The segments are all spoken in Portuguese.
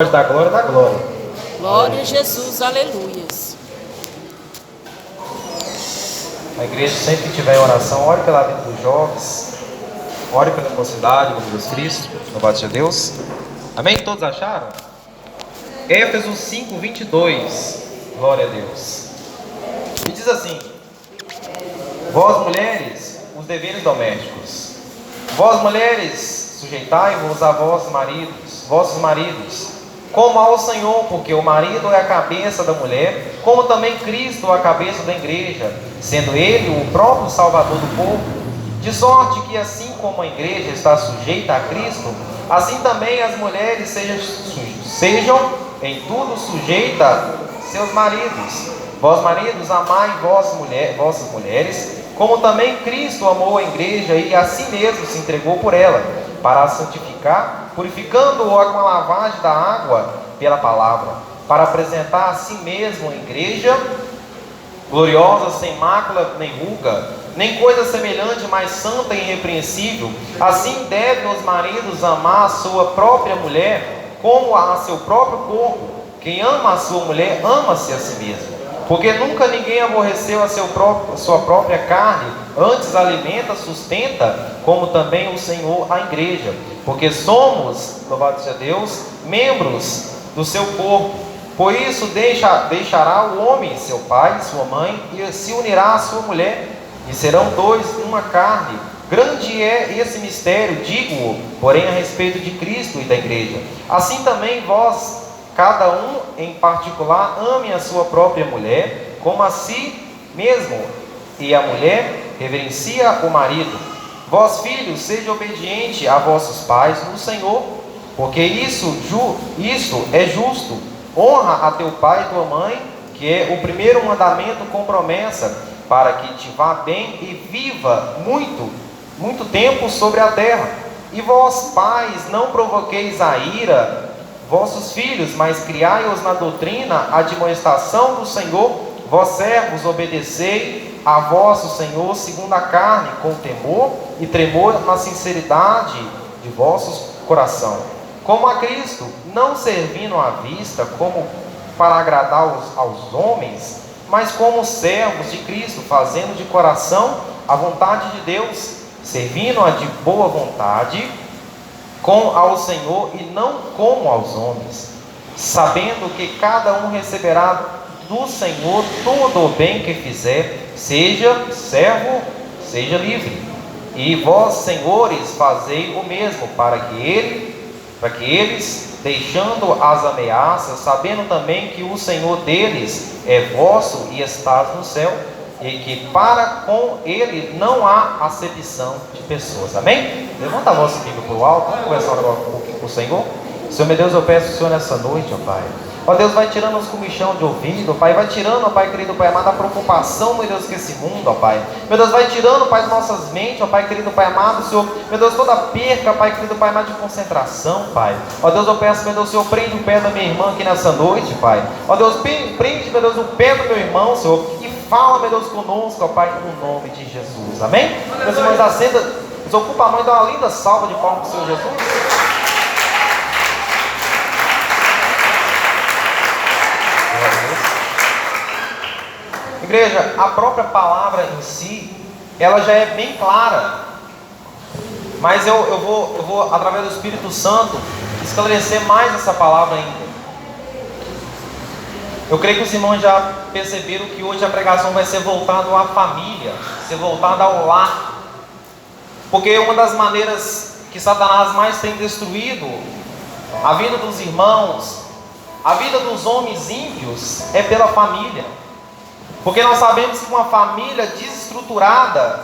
Da glória, da glória. Glória a Jesus, aleluias. A igreja sempre que tiver em oração, ore pela vida dos jovens, ore pela mocidade, por Jesus Cristo, louvado seja Deus. Amém? Todos acharam? Éfesos 5, 22, glória a Deus. E diz assim: vós mulheres, os deveres domésticos. Vós mulheres, sujeitai-vos a vossos maridos, como ao Senhor, porque o marido é a cabeça da mulher, como também Cristo a cabeça da igreja, sendo ele o próprio Salvador do povo. De sorte que assim como a igreja está sujeita a Cristo, assim também as mulheres sejam em tudo sujeitas a seus maridos. Vós maridos, amai vossas mulheres, como também Cristo amou a igreja e a si mesmo se entregou por ela, para a santificar, purificando-a com a lavagem da água pela palavra, para apresentar a si mesmo a igreja gloriosa, sem mácula, nem ruga, nem coisa semelhante, mas santa e irrepreensível. Assim devem os maridos amar a sua própria mulher, como a seu próprio corpo. Quem ama a sua mulher, ama-se a si mesmo. Porque nunca ninguém aborreceu a sua própria carne, antes alimenta, sustenta, como também o Senhor a igreja. Porque somos, louvado seja Deus, membros do seu corpo. Por isso deixará o homem seu pai e sua mãe, e se unirá à sua mulher, e serão dois uma carne. Grande é esse mistério, digo-o, porém a respeito de Cristo e da igreja. Assim também vós, cada um em particular, ame a sua própria mulher, como a si mesmo, e a mulher reverencia o marido. Vós, filhos, sejam obedientes a vossos pais no Senhor, porque isso é justo. Honra a teu pai e tua mãe, que é o primeiro mandamento com promessa, para que te vá bem e viva muito tempo sobre a terra. E vós, pais, não provoqueis a ira vossos filhos, mas criai-os na doutrina, a admoestação do Senhor. Vós, servos, obedecei a vosso Senhor segundo a carne, com temor e tremor, na sinceridade de vosso coração, como a Cristo, não servindo à vista como para agradar aos homens, mas como servos de Cristo, fazendo de coração a vontade de Deus, servindo-a de boa vontade, como ao Senhor e não como aos homens, sabendo que cada um receberá do Senhor todo o bem que fizer, seja servo, seja livre. E vós, senhores, fazei o mesmo, para que eles, deixando as ameaças, sabendo também que o Senhor deles é vosso e estás no céu, e que para com ele não há acepção de pessoas. Amém? Levanta a vossa Bíblia para o alto. Vamos conversar agora um pouquinho com o Senhor. Senhor meu Deus, eu peço ao Senhor nessa noite, ó Pai. Ó Deus, vai tirando os comichão de ouvido, ó Pai. Vai tirando, ó Pai querido, Pai amado, a preocupação, meu Deus, que esse mundo, ó Pai. Meu Deus, vai tirando, Pai, das nossas mentes, ó Pai querido, Pai amado, Senhor. Meu Deus, toda perca, Pai querido, Pai amado, de concentração, Pai. Ó Deus, eu peço, meu Deus, Senhor, prende o pé da minha irmã aqui nessa noite, Pai. Ó Deus, prende, meu Deus, o pé do meu irmão, Senhor. Fala, meu Deus, conosco, ó Pai, no nome de Jesus. Amém? Meus irmãos, acenda, desocupa a mão e dá uma linda salva de palmas para o Senhor Jesus. Igreja, a própria palavra em si, ela já é bem clara. Mas eu vou, através do Espírito Santo, esclarecer mais essa palavra ainda. Eu creio que os irmãos já perceberam que hoje a pregação vai ser voltada à família, ser voltada ao lar. Porque uma das maneiras que Satanás mais tem destruído a vida dos irmãos, a vida dos homens ímpios, é pela família. Porque nós sabemos que uma família desestruturada,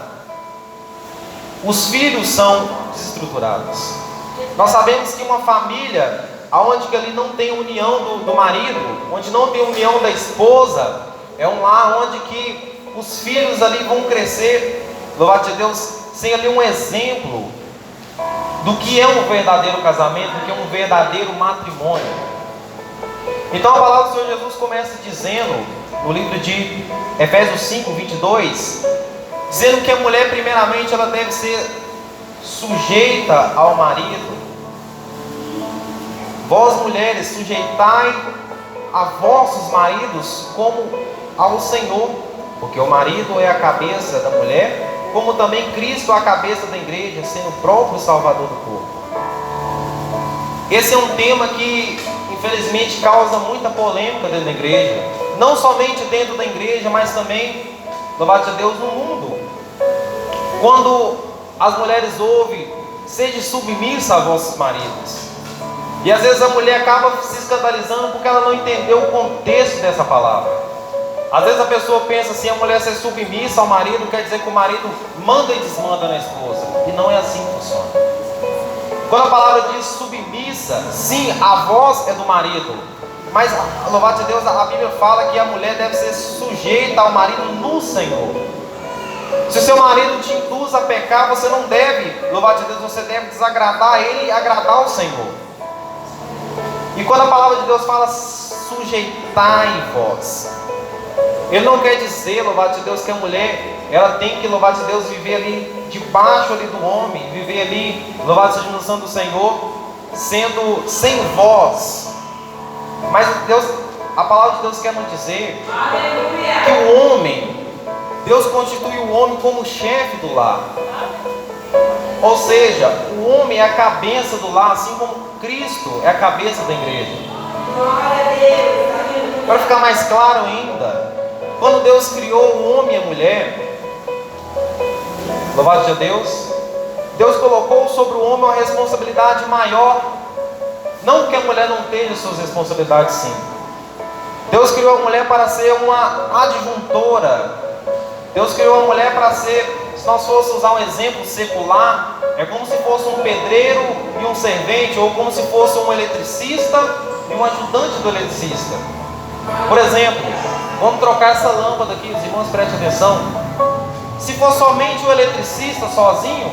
os filhos são desestruturados. Nós sabemos que uma família onde que ali não tem união do marido, onde não tem união da esposa, é um lar onde que os filhos ali vão crescer, louvado seja Deus, sem ali um exemplo do que é um verdadeiro casamento, do que é um verdadeiro matrimônio. Então a palavra do Senhor Jesus começa dizendo, no livro de Efésios 5, 22, dizendo que a mulher primeiramente ela deve ser sujeita ao marido. Vós mulheres, sujeitai a vossos maridos como ao Senhor, porque o marido é a cabeça da mulher, como também Cristo é a cabeça da igreja, sendo o próprio Salvador do corpo. Esse é um tema que infelizmente causa muita polêmica dentro da igreja, não somente dentro da igreja, mas também, louvado seja Deus, no mundo. Quando as mulheres ouvem: sede submissa a vossos maridos, e às vezes a mulher acaba se escandalizando porque ela não entendeu o contexto dessa palavra. Às vezes a pessoa pensa assim: a mulher ser submissa ao marido quer dizer que o marido manda e desmanda na esposa, e não é assim que funciona. Quando a palavra diz submissa, sim, a voz é do marido, mas louvado seja Deus, a Bíblia fala que a mulher deve ser sujeita ao marido no Senhor. Se o seu marido te induz a pecar, você não deve, louvado seja Deus, você deve desagradar ele e agradar o Senhor. E quando a palavra de Deus fala sujeitai-vos, ele não quer dizer, louvado seja Deus, que a mulher ela tem que, louvado seja Deus, viver ali debaixo ali do homem, viver ali, louvado seja a unção do Senhor, sendo sem voz. Mas Deus, a palavra de Deus quer nos dizer que o homem, Deus constitui o homem como chefe do lar. Ou seja, o homem é a cabeça do lar, assim como Cristo é a cabeça da igreja. Para ficar mais claro ainda, quando Deus criou o homem e a mulher, louvado seja Deus, Deus colocou sobre o homem uma responsabilidade maior. Não que a mulher não tenha suas responsabilidades, sim. Deus criou a mulher para ser uma adjuntora. Deus criou a mulher para ser, se nós fôssemos usar um exemplo secular, é como se fosse um pedreiro e um servente, ou como se fosse um eletricista e um ajudante do eletricista. Por exemplo, vamos trocar essa lâmpada aqui, os irmãos prestem atenção. Se for somente o eletricista sozinho,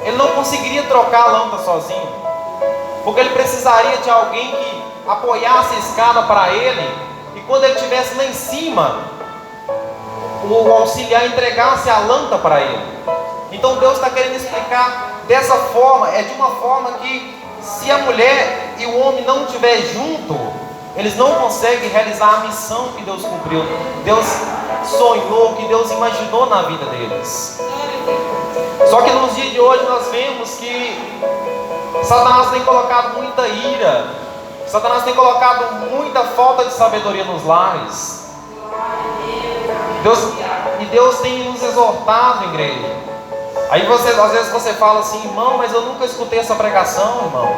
ele não conseguiria trocar a lâmpada sozinho, porque ele precisaria de alguém que apoiasse a escada para ele, e quando ele estivesse lá em cima, o auxiliar entregasse a lâmpada para ele. Então Deus está querendo explicar dessa forma, é de uma forma que se a mulher e o homem não estiver junto, eles não conseguem realizar a missão que Deus cumpriu, Deus sonhou, que Deus imaginou na vida deles. Só que nos dias de hoje nós vemos que Satanás tem colocado muita ira, Satanás tem colocado muita falta de sabedoria nos lares. Deus tem nos exortado, igreja. Aí às vezes você fala assim: irmão, mas eu nunca escutei essa pregação, irmão.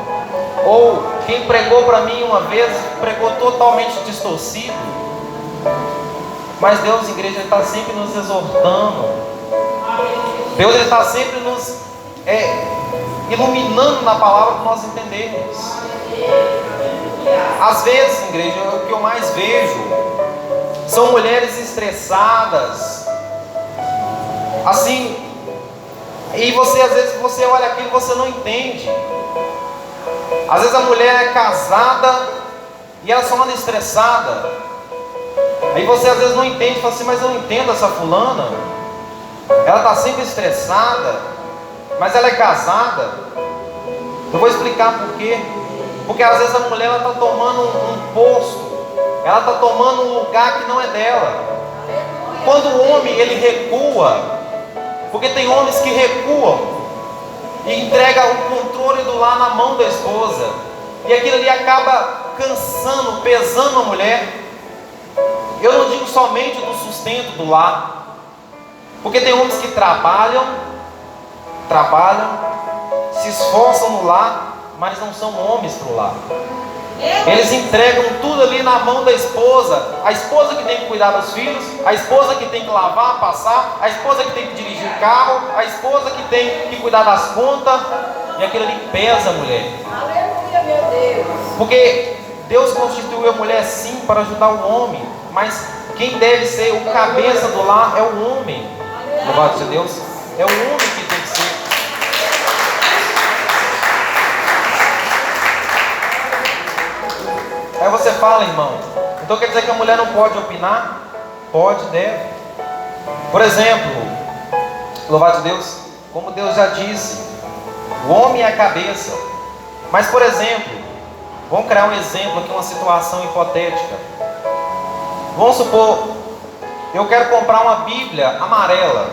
Ou quem pregou para mim uma vez, pregou totalmente distorcido. Mas Deus, igreja, está sempre nos exortando. Deus está sempre nos iluminando na palavra para nós entendermos. Às vezes, igreja, o que eu mais vejo são mulheres estressadas, assim, e você, às vezes, você olha aquilo e você não entende. Às vezes a mulher é casada e ela só anda estressada. Aí você às vezes não entende, fala assim: mas eu não entendo essa fulana, ela está sempre estressada, mas ela é casada. Eu vou explicar por quê. Porque às vezes a mulher está tomando um posto, ela está tomando um lugar que não é dela. Quando o homem ele recua, porque tem homens que recuam e entrega o controle do lar na mão da esposa, e aquilo ali acaba cansando, pesando a mulher. Eu não digo somente do sustento do lar, porque tem homens que trabalham, se esforçam no lar, mas não são homens para o lar. Eles entregam tudo ali na mão da esposa. A esposa que tem que cuidar dos filhos, a esposa que tem que lavar, passar, a esposa que tem que dirigir o carro, a esposa que tem que cuidar das contas. E aquilo ali pesa a mulher. Aleluia, meu Deus. Porque Deus constituiu a mulher sim para ajudar o homem, mas quem deve ser o cabeça do lar é o homem. Louvado seja Deus. É o homem que tem que ser. Aí você fala: irmão, então quer dizer que a mulher não pode opinar? Pode, deve. Por exemplo, louvado seja Deus, como Deus já disse, o homem é a cabeça. Mas, por exemplo, Vamos criar um exemplo aqui, uma situação hipotética. Vamos supor, eu quero comprar uma Bíblia amarela.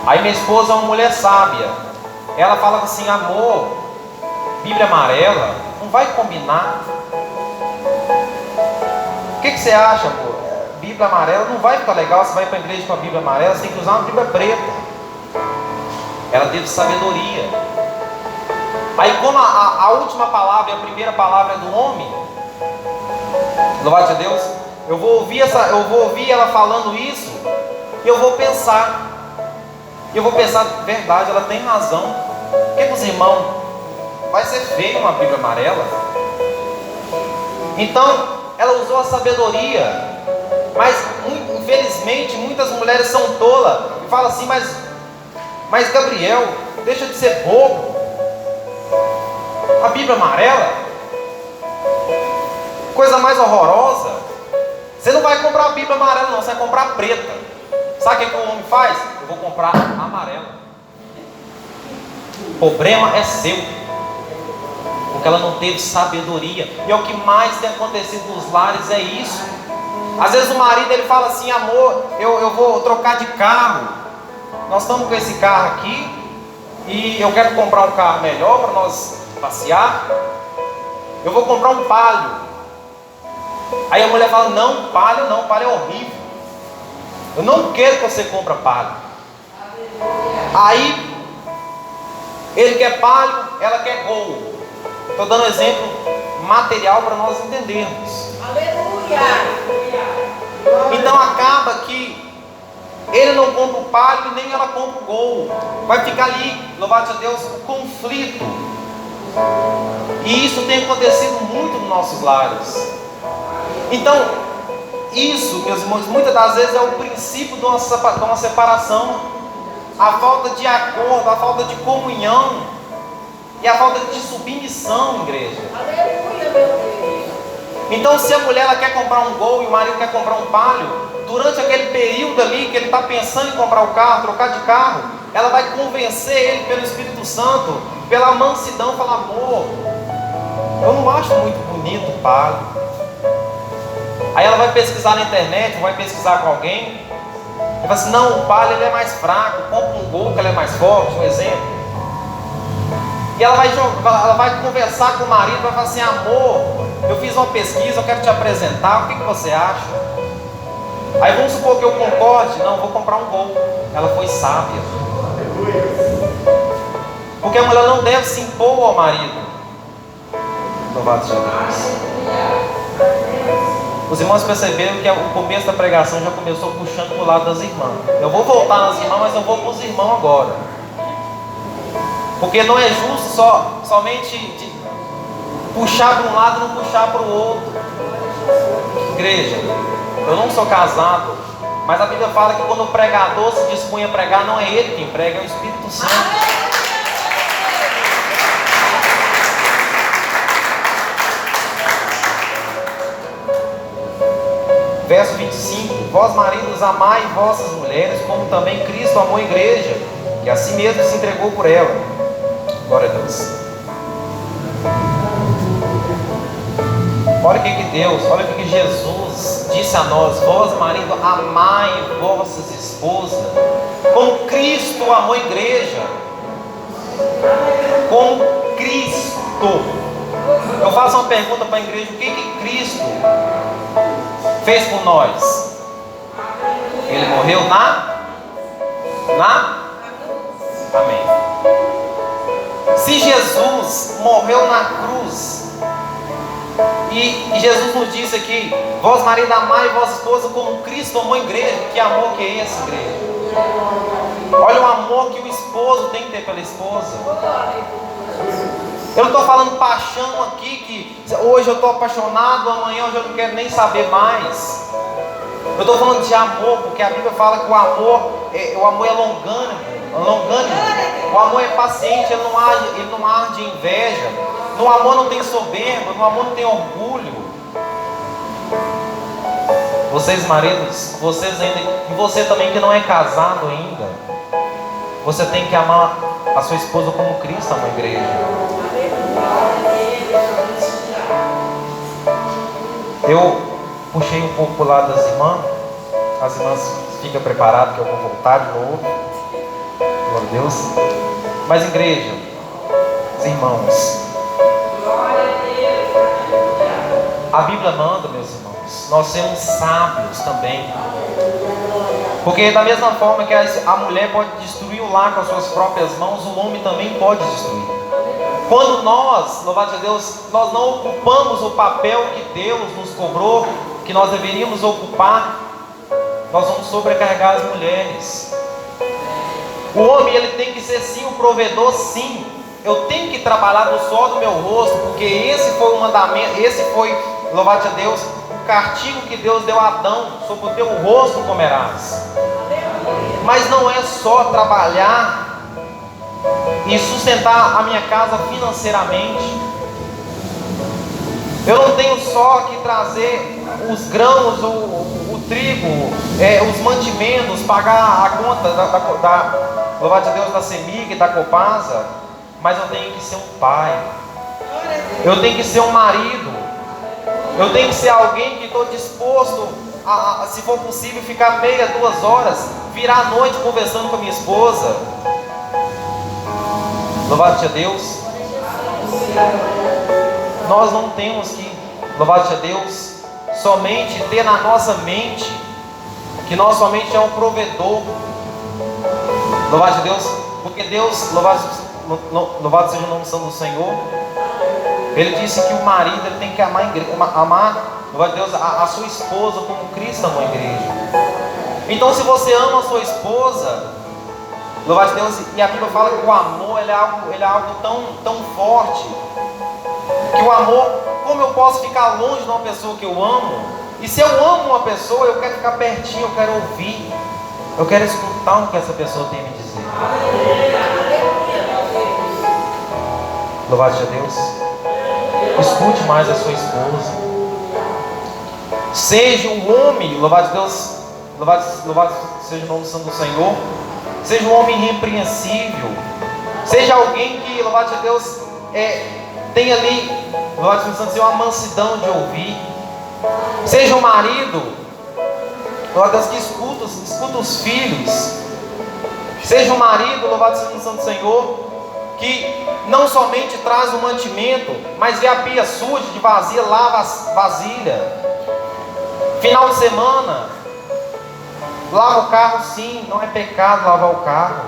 Aí minha esposa é uma mulher sábia. Ela fala assim: amor, Bíblia amarela não vai combinar. O que você acha, amor? Bíblia amarela não vai ficar legal. Você vai para a igreja com a Bíblia amarela, você tem que usar uma Bíblia preta. Ela teve sabedoria. Aí como a última palavra e a primeira palavra é do homem, louvado seja Deus, eu vou ouvir ela falando isso, e eu vou pensar, verdade, ela tem razão. Porque os irmãos, vai ser feio uma Bíblia amarela. Então ela usou a sabedoria. Mas infelizmente muitas mulheres são tolas e falam assim: mas Gabriel, deixa de ser bobo. A Bíblia amarela, coisa mais horrorosa. Você não vai comprar a Bíblia amarela não, você vai comprar a preta. Sabe o que o homem faz? Eu vou comprar a amarela. O problema é seu, porque ela não teve sabedoria. E é o que mais tem acontecido nos lares, é isso. Às vezes o marido ele fala assim: amor, eu vou trocar de carro. Nós estamos com esse carro aqui e eu quero comprar um carro melhor para nós passear. Eu vou comprar um Palio. Aí a mulher fala: não, Palio não, Palio é horrível. Eu não quero que você compre Palio. Aí ele quer Palio, ela quer Gol. Estou dando exemplo material para nós entendermos. Aleluia! Então acaba que ele não compra o Palio e nem ela compra o Gol. Vai ficar ali, louvado seja Deus, o conflito. E isso tem acontecido muito nos nossos lares. Então, isso, meus irmãos, muitas das vezes é o princípio de uma separação. A falta de acordo, a falta de comunhão e a falta de submissão, igreja. Aleluia, meu Deus! Então, se a mulher ela quer comprar um Gol e o marido quer comprar um Palio, durante aquele período ali que ele está pensando em comprar o carro, trocar de carro, ela vai convencer ele pelo Espírito Santo, pela mansidão, falar: amor, eu não acho muito bonito o Palio. Aí ela vai pesquisar na internet, vai pesquisar com alguém, e fala assim: não, o Palio ele é mais fraco, compra um Gol que ele é mais forte, um exemplo. E ela vai conversar com o marido, vai falar assim: amor, eu fiz uma pesquisa, eu quero te apresentar, o que você acha? Aí vamos supor que eu concorde: não, vou comprar um Gol. Ela foi sábia. Porque a mulher não deve se impor ao marido. Louvado seja Deus. Os irmãos perceberam que o começo da pregação já começou puxando para o lado das irmãs. Eu vou voltar nas irmãs, mas eu vou para os irmãos agora. Porque não é justo somente de puxar para um lado e não puxar para o outro. Igreja, eu não sou casado, mas a Bíblia fala que quando o pregador se dispõe a pregar, não é ele quem prega, é o Espírito Santo. Verso 25: vós maridos amai vossas mulheres, como também Cristo amou a igreja, e a si mesmo se entregou por ela. Glória a Deus. Olha o que Deus, olha o que Jesus disse a nós: vós marido amai vossas esposas, como Cristo amou a igreja. Como Cristo. Eu faço uma pergunta para a igreja: o que Cristo fez por nós? Ele morreu Amém. Se Jesus morreu na cruz, e Jesus nos disse aqui: vós marido amai vossa esposa como Cristo amou a igreja. Que amor que é esse, igreja? Olha o amor que o esposo tem que ter pela esposa. Eu não estou falando paixão aqui, que hoje eu estou apaixonado, amanhã eu já não quero nem saber mais. Eu estou falando de amor, porque a Bíblia fala que o amor é longânimo. O amor é paciente, ele não arde de inveja. No amor não tem soberba, no amor não tem orgulho. Vocês maridos, vocês ainda, e você também que não é casado ainda, você tem que amar a sua esposa como Cristo ama a igreja. Eu puxei um pouco pro lado das irmãs. As irmãs ficam preparadas que eu vou voltar de novo. Glória a Deus. Mas igreja, os irmãos, a Bíblia manda, meus irmãos, nós sermos sábios também. Porque da mesma forma que a mulher pode destruir o lar com as suas próprias mãos, o homem também pode destruir. Quando nós, louvado a Deus, nós não ocupamos o papel que Deus nos cobrou, que nós deveríamos ocupar, nós vamos sobrecarregar as mulheres. O homem, ele tem que ser sim o provedor, sim. Eu tenho que trabalhar do suor do meu rosto, porque esse foi o mandamento, esse foi, louvado a Deus, o castigo que Deus deu a Adão: sobre o teu rosto comerás. Mas não é só trabalhar e sustentar a minha casa financeiramente. Eu não tenho só que trazer os grãos, o trigo, os mantimentos, pagar a conta louvado a Deus, da CEMIG e da Copasa, mas eu tenho que ser um pai, eu tenho que ser um marido, eu tenho que ser alguém que estou disposto a, se for possível, ficar meia, 2 horas, virar a noite conversando com a minha esposa. Louvado a Deus. Nós não temos que, louvado a Deus, somente ter na nossa mente que nós somente é um provedor. Louvado a Deus, porque Deus, louvado seja o nome do Senhor, Ele disse que o marido ele tem que amar, louvado a Deus, a sua esposa como Cristo amou a igreja. Então, se você ama a sua esposa, louvado a Deus, e a Bíblia fala que o amor ele é algo tão forte, que o amor, como eu posso ficar longe de uma pessoa que eu amo? E se eu amo uma pessoa, eu quero ficar pertinho, eu quero ouvir, eu quero escutar o que essa pessoa tem a me dizer. Louvado seja Deus. Escute mais a sua esposa. Seja um homem, louvado Deus, louvado seja o nome do Senhor. Seja um homem irrepreensível. Seja alguém que, louvado seja Deus, tem ali, louvado seja Deus, uma mansidão de ouvir. Seja um marido, louvado Deus, que escuta os filhos. Seja um marido, louvado seja o nome do Senhor, que não somente traz o mantimento, mas vê a pia suja, de vazia, lava as vasilhas. Final de semana, lava o carro, sim, não é pecado lavar o carro.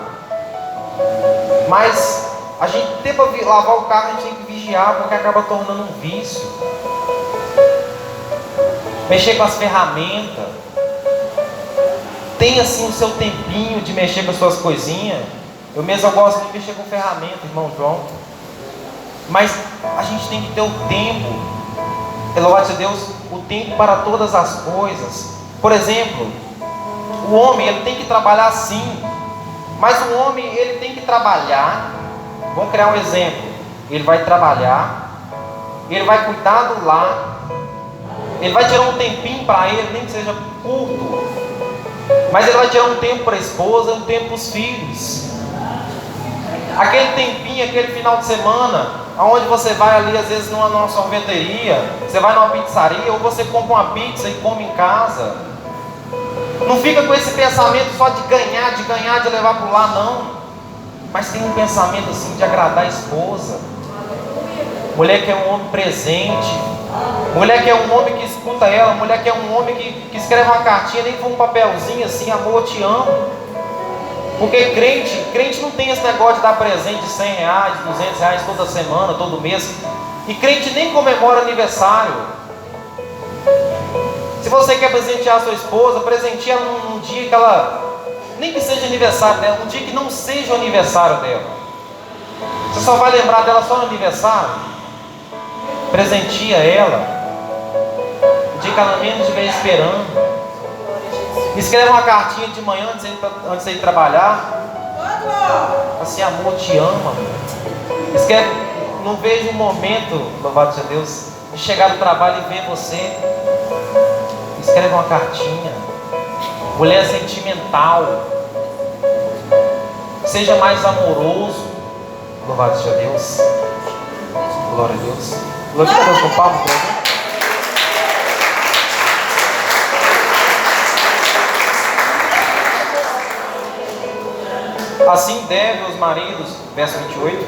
Mas a gente tem para lavar o carro, a gente tem que vigiar, porque acaba tornando um vício. Mexer com as ferramentas. Tem assim o seu tempinho de mexer com as suas coisinhas. Eu mesmo gosto de mexer com ferramenta, irmão João. Mas a gente tem que ter o tempo. Louvado seja Deus, o tempo para todas as coisas. Por exemplo, o homem ele tem que trabalhar sim. Mas o homem ele tem que trabalhar. Vamos criar um exemplo. Ele vai trabalhar, ele vai cuidar do lar, ele vai tirar um tempinho para ele, nem que seja curto, mas ele vai tirar um tempo para a esposa, um tempo para os filhos. Aquele tempinho, aquele final de semana, aonde você vai ali às vezes numa sorveteria, você vai numa pizzaria, ou você compra uma pizza e come em casa. Não fica com esse pensamento só de ganhar, de levar para o lar, não. Mas tem um pensamento assim de agradar a esposa. Mulher que é um homem presente, mulher que é um homem que escuta ela, mulher que é um homem que escreve uma cartinha, nem for um papelzinho assim: amor, eu te amo. Porque crente não tem esse negócio de dar presente de 100 reais, 200 reais toda semana, todo mês. E crente nem comemora aniversário. Se você quer presentear a sua esposa, presenteie ela num dia que ela, nem que seja aniversário dela, um dia que não seja o aniversário dela. Você só vai lembrar dela só no aniversário. Presenteia ela o dia que ela menos estiver esperando. Escreve uma cartinha de manhã antes de ir trabalhar. Assim: amor, te amo. Escreve. Não vejo um momento, louvado seja Deus, de chegar do trabalho e ver você. Escreve uma cartinha. Mulher sentimental. Seja mais amoroso. Louvado seja Deus. Glória a Deus. Glória a Deus com palmas. Assim devem os maridos, verso 28,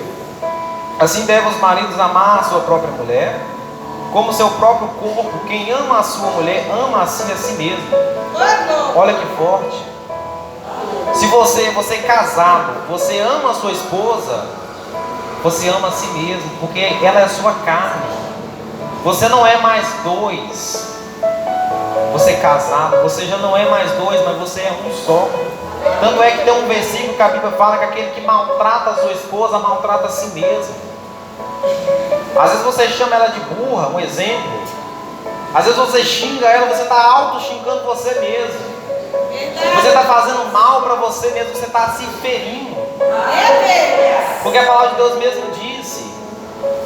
assim devem os maridos amar a sua própria mulher, como seu próprio corpo. Quem ama a sua mulher, ama assim a si mesmo. Olha que forte. Se você é casado, você ama a sua esposa, você ama a si mesmo, porque ela é a sua carne. Você não é mais dois. Você é casado, você já não é mais dois, mas você é um só. Tanto é que tem um versículo que a Bíblia fala que aquele que maltrata a sua esposa, maltrata a si mesmo. Às vezes você chama ela de burra, um exemplo. Às vezes você xinga ela, você está auto-xingando você mesmo. Você está fazendo mal para você mesmo, você está se ferindo. Porque a palavra de Deus mesmo disse,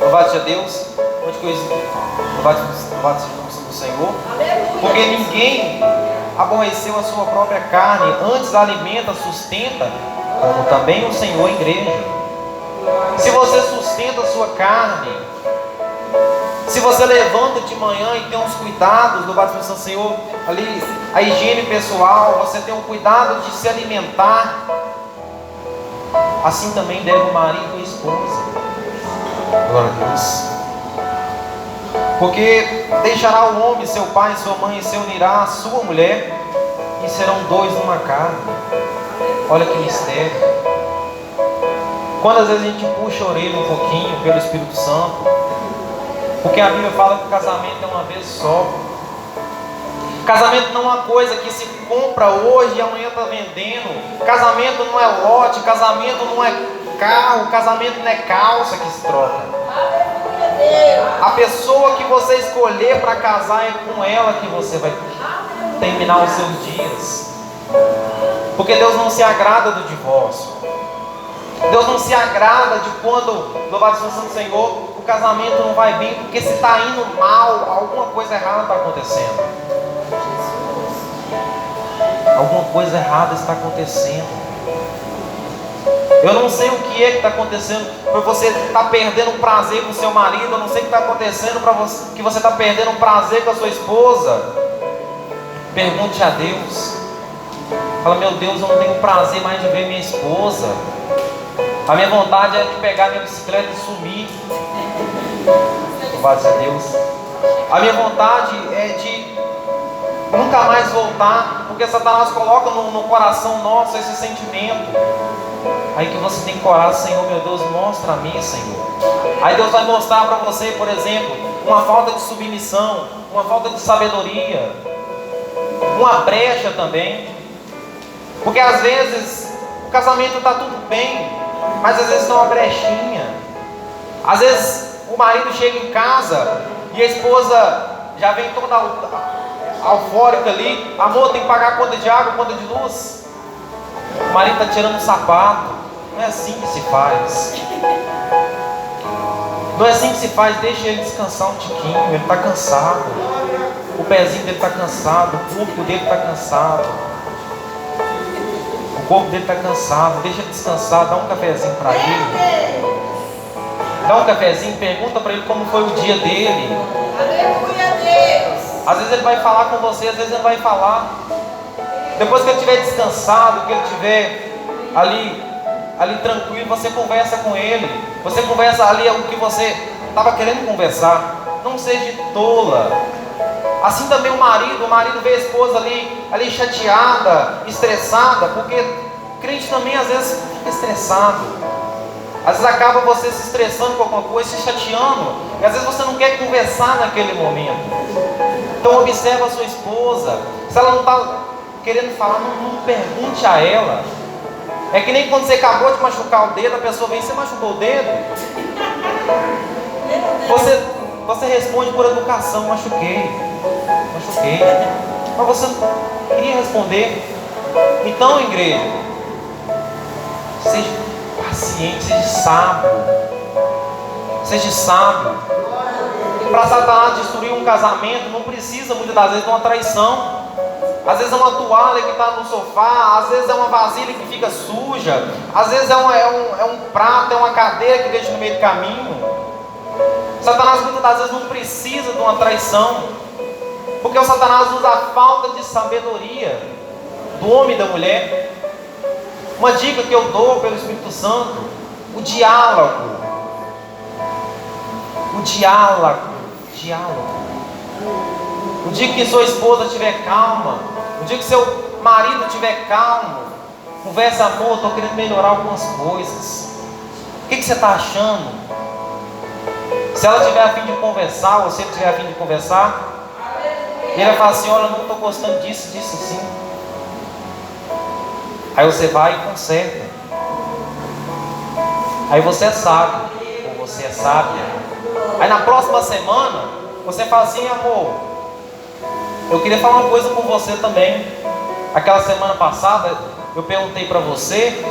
louvado seja Deus, onde que eu louvado seja o nome do Senhor, porque ninguém aborreceu a sua própria carne, antes alimenta, sustenta, como também o Senhor a igreja. Se você sustenta a sua carne, se você levanta de manhã e tem uns cuidados, louvado seja o Senhor, ali a higiene pessoal, você tem um cuidado de se alimentar, assim também deve o marido e a esposa. Glória a Deus. Porque deixará o homem, seu pai e sua mãe, e se unirá à sua mulher, e serão dois numa carne. Olha que mistério. Quantas vezes a gente puxa a orelha um pouquinho pelo Espírito Santo? Porque a Bíblia fala que o casamento é uma vez só. Casamento não é uma coisa que se compra hoje e amanhã está vendendo. Casamento não é lote, casamento não é carro, casamento não é calça que se troca. A pessoa que você escolher para casar é com ela que você vai terminar os seus dias. Porque Deus não se agrada do divórcio. Deus não se agrada de quando, louvado seja o Senhor, o casamento não vai bem, porque se está indo mal, alguma coisa errada está acontecendo. Alguma coisa errada está acontecendo. Eu não sei o que é que está acontecendo, para você estar perdendo prazer com o seu marido. Eu não sei o que está acontecendo para você, que você está perdendo prazer com a sua esposa. Pergunte a Deus. Fala, meu Deus, eu não tenho prazer mais de ver minha esposa. A minha vontade é de pegar minha bicicleta e sumir. Louvado seja Deus. A minha vontade é de nunca mais voltar, porque Satanás coloca no coração nosso esse sentimento. Aí que você tem que orar, Senhor, meu Deus, mostra a mim, Senhor. Aí Deus vai mostrar para você, por exemplo, uma falta de submissão, uma falta de sabedoria, uma brecha também. Porque às vezes o casamento está tudo bem, mas às vezes tem uma brechinha. Às vezes o marido chega em casa e a esposa já vem toda eufórica ali. Amor, tem que pagar a conta de água, a conta de luz. O marido está tirando o sapato. Não é assim que se faz. Não é assim que se faz. Deixa ele descansar um tiquinho. Ele está cansado. O pezinho dele está cansado. O corpo dele está cansado. O corpo dele está cansado. Deixa ele descansar. Dá um cafezinho para ele. Dá um cafezinho. Pergunta para ele como foi o dia dele. Aleluia, Deus. Às vezes ele vai falar com você, às vezes ele vai falar. Depois que ele estiver descansado, que ele estiver ali tranquilo, você conversa com ele. Você conversa ali o que você estava querendo conversar. Não seja tola. Assim também o marido vê a esposa ali chateada, estressada, porque crente também às vezes fica estressado. Às vezes acaba você se estressando com alguma coisa, se chateando, e às vezes você não quer conversar naquele momento. Então observa a sua esposa. Se ela não está querendo falar, não pergunte a ela. É que nem quando você acabou de machucar o dedo, a pessoa vem e você machucou o dedo. Você responde por educação, machuquei. Mas você não queria responder. Então, igreja, seja paciente, seja sábio. Para Satanás destruir um casamento, não precisa muitas das vezes de uma traição. Às vezes é uma toalha que está no sofá, às vezes é uma vasilha que fica suja, às vezes é um prato, é uma cadeira que deixa no meio do caminho. Satanás muitas das vezes não precisa de uma traição, porque o Satanás usa a falta de sabedoria do homem e da mulher. Uma dica que eu dou pelo Espírito Santo: o diálogo. O diálogo. O dia que sua esposa estiver calma, o dia que seu marido estiver calmo, conversa: amor, estou querendo melhorar algumas coisas. O que você está achando? Se ela tiver a fim de conversar, ou se ele tiver a fim de conversar, ele vai falar assim: olha, eu não estou gostando disso sim. Aí você vai e conserta. Aí você é sábio, ou você é sábia. Aí na próxima semana, você fala assim: amor, eu queria falar uma coisa com você também. Aquela semana passada, eu perguntei para você,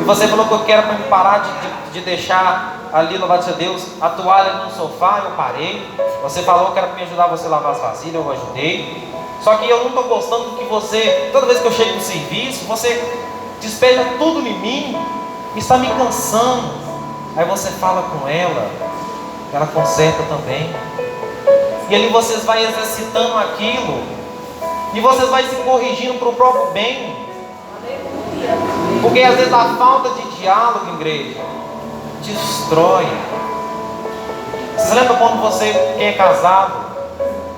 e você falou que eu quero para me parar de deixar ali, louvado seja Deus, a toalha no sofá. Eu parei. Você falou que era para me ajudar você a lavar as vasilhas, eu ajudei. Só que eu não estou gostando que você, toda vez que eu chego no serviço, você despeja tudo em mim, está me cansando. Aí você fala com ela conserta também. E ali vocês vão exercitando aquilo, e vocês vão se corrigindo para o próprio bem. Porque às vezes a falta de diálogo, igreja, destrói. Vocês lembram quando você, quem é casado,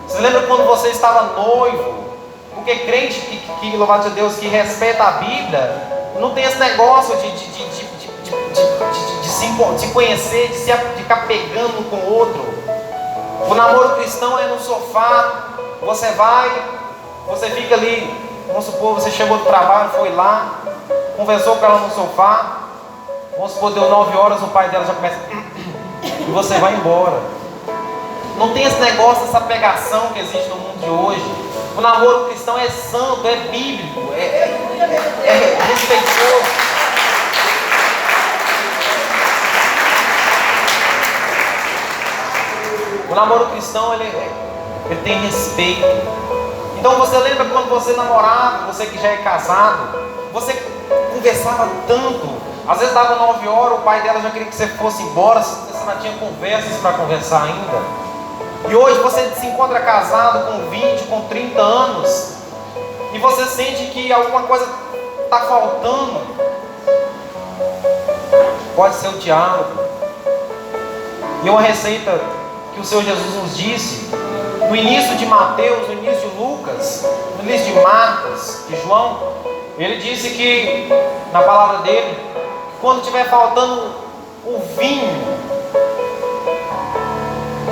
vocês lembram quando você estava noivo? Porque crente que louvado seja Deus, que respeita a Bíblia, não tem esse negócio de se conhecer, de ficar pegando um com o outro. O namoro cristão é no sofá. Você vai, você fica ali, vamos supor, você chegou do trabalho, foi lá, conversou com ela no sofá, vamos supor, deu 9 horas, o pai dela já começa e você vai embora. Não tem esse negócio, essa pegação que existe no mundo de hoje. O namoro cristão é santo, é bíblico, é respeitoso. O namoro cristão, ele tem respeito. Então você lembra quando você namorava, você que já é casado, você conversava tanto. Às vezes dava 9 horas, o pai dela já queria que você fosse embora, você não tinha conversas para conversar ainda. E hoje você se encontra casado com 20, com 30 anos, e você sente que alguma coisa está faltando. Pode ser o diálogo. E uma receita que o Senhor Jesus nos disse no início de Mateus, no início de Lucas, no início de Marcos, de João. Ele disse que, na palavra dele, quando estiver faltando o vinho,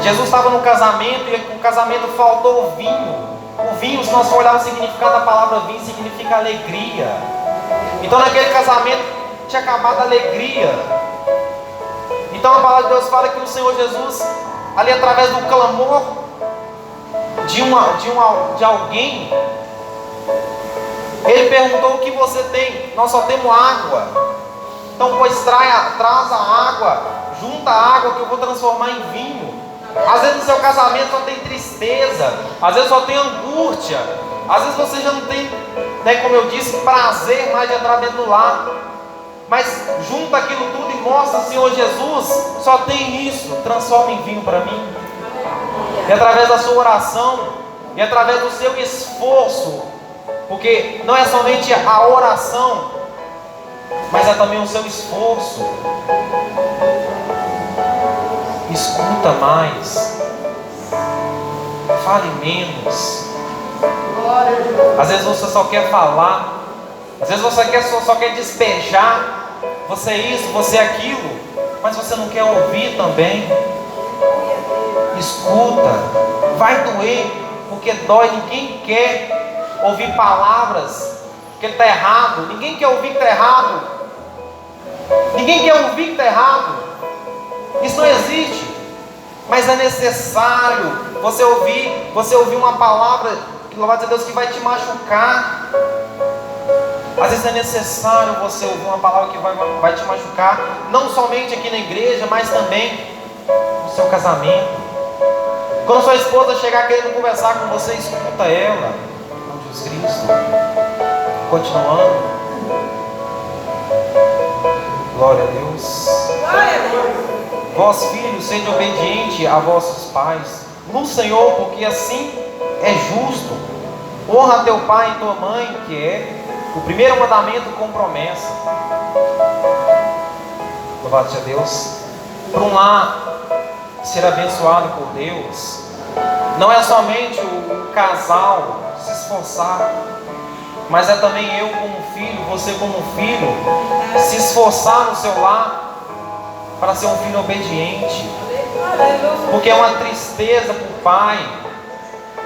Jesus estava no casamento e no casamento faltou o vinho. O vinho, se nós for olhar o significado da palavra vinho, significa alegria. Então naquele casamento tinha acabado a alegria. Então a palavra de Deus fala que o Senhor Jesus, ali através do clamor de alguém, ele perguntou: o que você tem? Nós só temos água. Então pois traz a água, junta a água que eu vou transformar em vinho. Às vezes no seu casamento só tem tristeza, às vezes só tem angústia, às vezes você já não tem, como eu disse, prazer mais de entrar dentro do lar. Mas junta aquilo tudo e mostra: Senhor Jesus, só tem isso, transforma em vinho para mim. E através da sua oração, e através do seu esforço, porque não é somente a oração, mas é também o seu esforço. Escuta mais, fale menos. Às vezes você só quer falar, às vezes você só quer despejar, você é isso, você é aquilo, mas você não quer ouvir também. Escuta, vai doer, porque dói. Ninguém quer ouvir palavras que está errado, ninguém quer ouvir que está errado, ninguém quer ouvir que está errado. Isso não existe, mas é necessário você ouvir uma palavra, louvado seja Deus, que vai te machucar. Às vezes é necessário você ouvir uma palavra que vai te machucar, não somente aqui na igreja, mas também no seu casamento. Quando sua esposa chegar querendo conversar com você, escuta ela, com Jesus Cristo. Continuando. Glória a Deus. Vós filhos, sede obediente a vossos pais no Senhor, porque assim é justo. Honra teu pai e tua mãe, que é O primeiro mandamento com promessa. Louvado seja Deus. Para um lar ser abençoado por Deus, não é somente o casal se esforçar, mas é também eu como filho, você como filho, se esforçar no seu lar para ser um filho obediente. Porque é uma tristeza para o pai,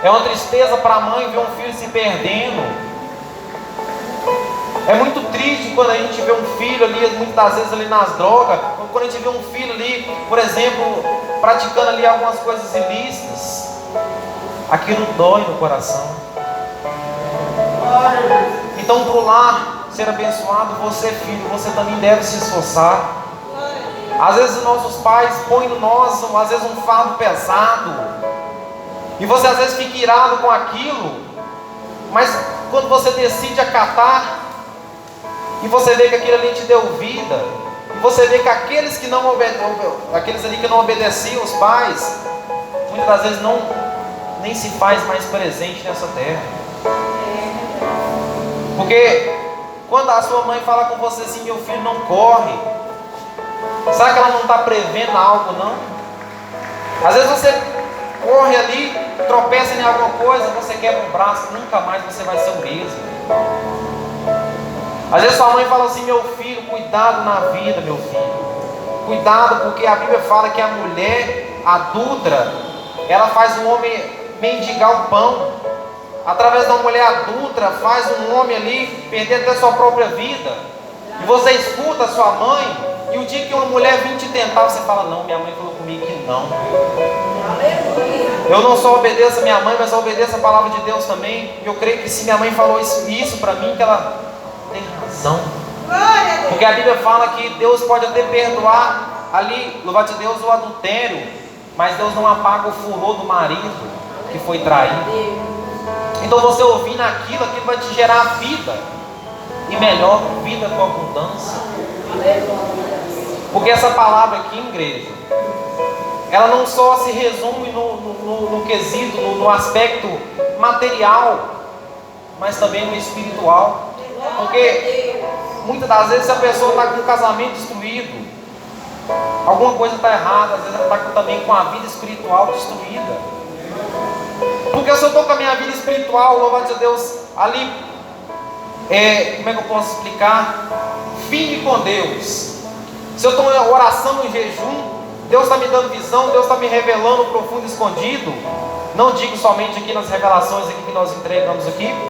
é uma tristeza para a mãe ver um filho se perdendo. É muito triste quando a gente vê um filho ali, muitas das vezes ali nas drogas, ou quando a gente vê um filho ali, por exemplo, praticando ali algumas coisas ilícitas. Aquilo dói no coração. Então, para o lar ser abençoado, você filho, você também deve se esforçar. Às vezes nossos pais põem no nós, às vezes um fardo pesado, e você às vezes fica irado com aquilo, mas quando você decide acatar, e você vê que aquilo ali te deu vida, e você vê que aqueles que não obedeciam os pais, muitas das vezes nem se faz mais presente nessa terra. Porque quando a sua mãe fala com você assim, meu filho, não corre, será que ela não está prevendo algo, não? Às vezes você corre ali, tropeça em alguma coisa, você quebra um braço, nunca mais você vai ser o mesmo. Às vezes sua mãe fala assim, meu filho, cuidado na vida, meu filho. Cuidado, porque a Bíblia fala que a mulher adulta, ela faz um homem mendigar o pão. Através da mulher adulta, faz um homem ali perder até sua própria vida. E você escuta a sua mãe, e o dia que uma mulher vir te tentar, você fala, não, minha mãe falou comigo que não. Eu não só obedeço a minha mãe, mas eu obedeço a palavra de Deus também. E eu creio que se minha mãe falou isso para mim, que ela tem razão. Porque a Bíblia fala que Deus pode até perdoar ali, louvado de Deus, o adultério, mas Deus não apaga o furor do marido que foi traído. Então você ouvindo aquilo vai te gerar vida, e melhor, vida com abundância. Porque essa palavra aqui, igreja, ela não só se resume no quesito, no aspecto material, mas também no espiritual. Porque muitas das vezes a pessoa está com o casamento destruído, alguma coisa está errada, às vezes ela está também com a vida espiritual destruída. Porque se eu estou com a minha vida espiritual, louvado a Deus, ali, como é que eu posso explicar? Firme com Deus. Se eu estou em oração, em jejum, Deus está me dando visão, Deus está me revelando o profundo escondido. Não digo somente aqui nas revelações aqui que nós entregamos aqui,